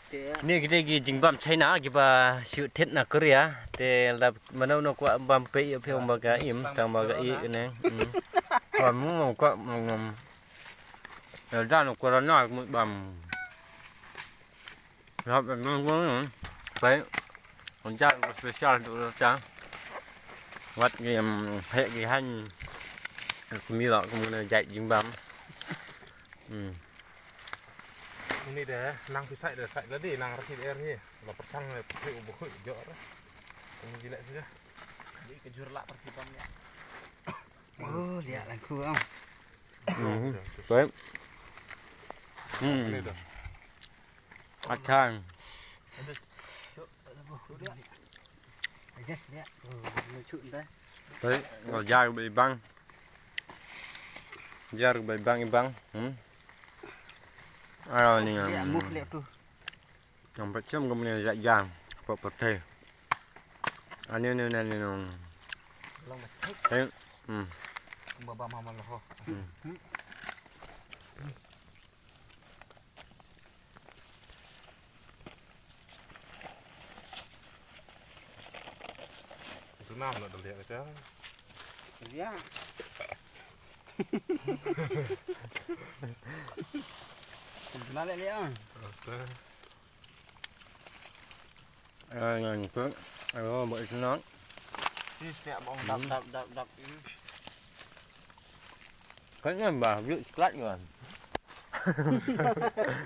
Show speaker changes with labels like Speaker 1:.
Speaker 1: Ni kita gi jingbam China giba shoot tet na Korea te la manau no kwa bam pe yo pheu ma ga im tang ma ga i ne còn muốn có ra nó qua nó một bầm rồi nó phải còn cha special tụi cha vật cái hệ cái hành mi lọ cũng dạy jingbam
Speaker 2: ini deh nang pisai deh sai tadi nang rakit air ni la persang le pe ubo jo dah ini gila sudah
Speaker 3: đi cái jur lạ pergi pamnya lihat aku am
Speaker 1: đấy
Speaker 2: ini dah
Speaker 1: acang
Speaker 3: just lihat lucu dah
Speaker 1: đấy ngồi da bị băng da bị băng rồi nè
Speaker 3: lihat tuh
Speaker 1: yang macam kemudian dạy giang bột thề anh em này
Speaker 3: long masih
Speaker 1: đấy
Speaker 3: baba Ha Mawlaho
Speaker 2: itu nam nak lihat aja
Speaker 3: ya kenal lihat
Speaker 1: ngon phước bởi nó
Speaker 3: ini setiap bong dap
Speaker 1: cái này bà dự lạnh rồi